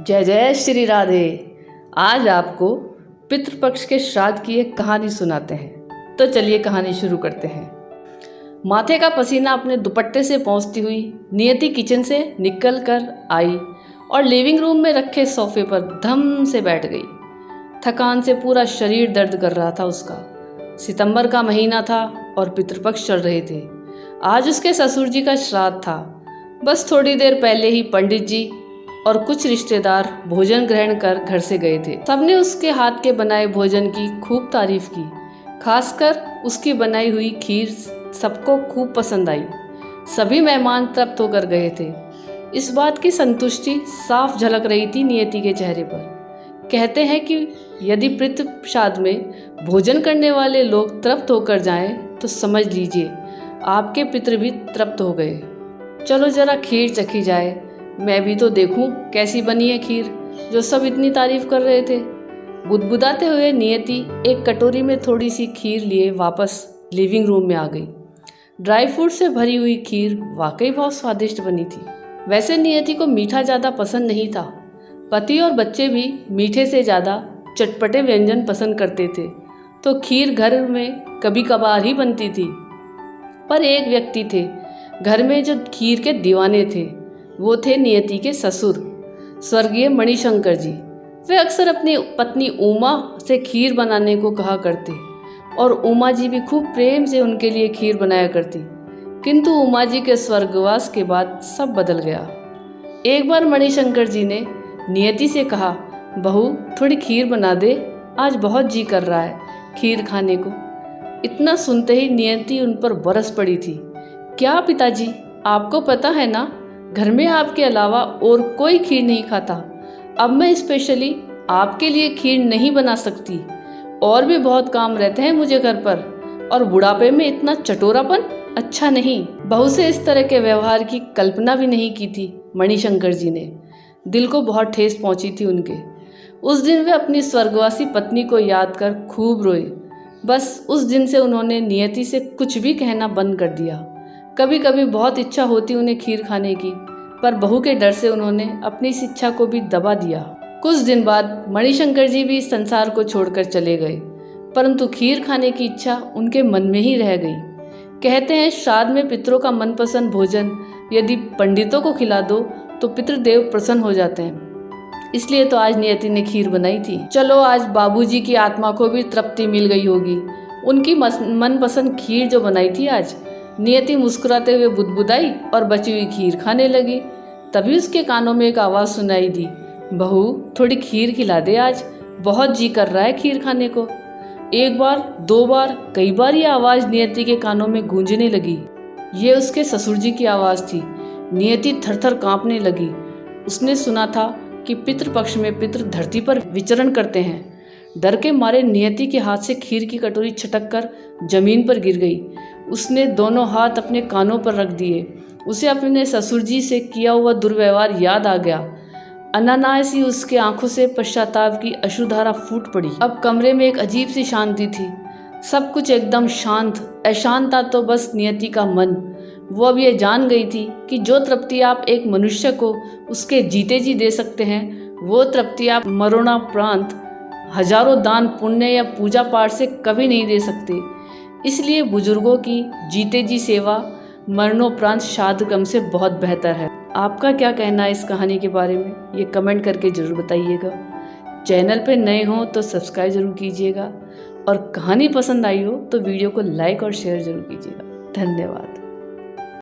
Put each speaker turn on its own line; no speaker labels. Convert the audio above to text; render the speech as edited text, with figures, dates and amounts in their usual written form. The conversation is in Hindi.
जय जय श्री राधे। आज आपको पितृपक्ष के श्राद्ध की एक कहानी सुनाते हैं। तो चलिए कहानी शुरू करते हैं। माथे का पसीना अपने दुपट्टे से पोंछती हुई नियति किचन से निकल कर आई और लिविंग रूम में रखे सोफे पर धम से बैठ गई। थकान से पूरा शरीर दर्द कर रहा था उसका। सितंबर का महीना था और पितृपक्ष चल रहे थे। आज उसके ससुर जी का श्राद्ध था। बस थोड़ी देर पहले ही पंडित जी और कुछ रिश्तेदार भोजन ग्रहण कर घर से गए थे। सबने उसके हाथ के बनाए भोजन की खूब तारीफ की। खासकर उसकी बनाई हुई खीर सबको खूब पसंद आई। सभी मेहमान तृप्त होकर गए थे। इस बात की संतुष्टि साफ झलक रही थी नियति के चेहरे पर। कहते हैं कि यदि पितृश्राद्ध में भोजन करने वाले लोग तृप्त होकर जाएं तो समझ लीजिए आपके पितृ भी तृप्त हो गए। चलो जरा खीर चखी जाए, मैं भी तो देखूं कैसी बनी है खीर जो सब इतनी तारीफ कर रहे थे। बुदबुदाते हुए नियति एक कटोरी में थोड़ी सी खीर लिए वापस लिविंग रूम में आ गई। ड्राई फ्रूट से भरी हुई खीर वाकई बहुत स्वादिष्ट बनी थी। वैसे नियति को मीठा ज़्यादा पसंद नहीं था। पति और बच्चे भी मीठे से ज़्यादा चटपटे व्यंजन पसंद करते थे, तो खीर घर में कभी कभार ही बनती थी। पर एक व्यक्ति थे घर में जो खीर के दीवाने थे। वो थे नियति के ससुर, स्वर्गीय मणिशंकर जी। वे अक्सर अपनी पत्नी उमा से खीर बनाने को कहा करते और उमा जी भी खूब प्रेम से उनके लिए खीर बनाया करती। किंतु उमा जी के स्वर्गवास के बाद सब बदल गया। एक बार मणिशंकर जी ने नियति से कहा, बहू थोड़ी खीर बना दे, आज बहुत जी कर रहा है खीर खाने को। इतना सुनते ही नियति उन पर बरस पड़ी थी। क्या पिताजी, आपको पता है ना, घर में आपके अलावा और कोई खीर नहीं खाता। अब मैं स्पेशली आपके लिए खीर नहीं बना सकती। और भी बहुत काम रहते हैं मुझे घर पर, और बुढ़ापे में इतना चटोरापन अच्छा नहीं। बहू से इस तरह के व्यवहार की कल्पना भी नहीं की थी मणिशंकर जी ने। दिल को बहुत ठेस पहुंची थी उनके। उस दिन वे अपनी स्वर्गवासी पत्नी को याद कर खूब रोए। बस उस दिन से उन्होंने नियति से कुछ भी कहना बंद कर दिया। कभी कभी बहुत इच्छा होती उन्हें खीर खाने की, पर बहू के डर से उन्होंने अपनी इस इच्छा को भी दबा दिया। कुछ दिन बाद मणिशंकर जी भी इस संसार को छोड़कर चले गए, परंतु खीर खाने की इच्छा उनके मन में ही रह गई। कहते हैं श्राद्ध में पितरों का मनपसंद भोजन यदि पंडितों को खिला दो तो पितृदेव प्रसन्न हो जाते हैं। इसलिए तो आज नियति ने खीर बनाई थी। चलो आज बाबूजी की आत्मा को भी तृप्ति मिल गई होगी। उनकी मनपसंद खीर जो बनाई थी आज। नियति मुस्कुराते हुए बुदबुदाई और बची हुई खीर खाने लगी। तभी उसके कानों में एक आवाज़ सुनाई दी, बहू थोड़ी खीर खिला दे, आज बहुत जी कर रहा है खीर खाने को। एक बार, दो बार, कई बार ये आवाज़ नियति के कानों में गूंजने लगी। ये उसके ससुर जी की आवाज़ थी। नियति थरथर कांपने लगी। उसने सुना था कि पितृपक्ष में पितृ धरती पर विचरण करते हैं। डर के मारे नियति के हाथ से खीर की कटोरी छटक कर जमीन पर गिर गई। उसने दोनों हाथ अपने कानों पर रख दिए। उसे अपने ससुर जी से किया हुआ दुर्व्यवहार याद आ गया। अनायास ही उसके आंखों से पश्चाताप की अश्रुधारा फूट पड़ी। अब कमरे में एक अजीब सी शांति थी। सब कुछ एकदम शांत। अशांत था तो बस नियति का मन। वो अब ये जान गई थी कि जो तृप्ति आप एक मनुष्य को उसके जीते जी दे सकते हैं, वो तृप्ति आप मरणोपरांत हजारों दान पुण्य या पूजा पाठ से कभी नहीं दे सकते। इसलिए बुजुर्गों की जीते जी सेवा मरणोपरांत श्राद्ध क्रम से बहुत बेहतर है। आपका क्या कहना है इस कहानी के बारे में, ये कमेंट करके ज़रूर बताइएगा। चैनल पे नए हो तो सब्सक्राइब ज़रूर कीजिएगा, और कहानी पसंद आई हो तो वीडियो को लाइक और शेयर ज़रूर कीजिएगा। धन्यवाद।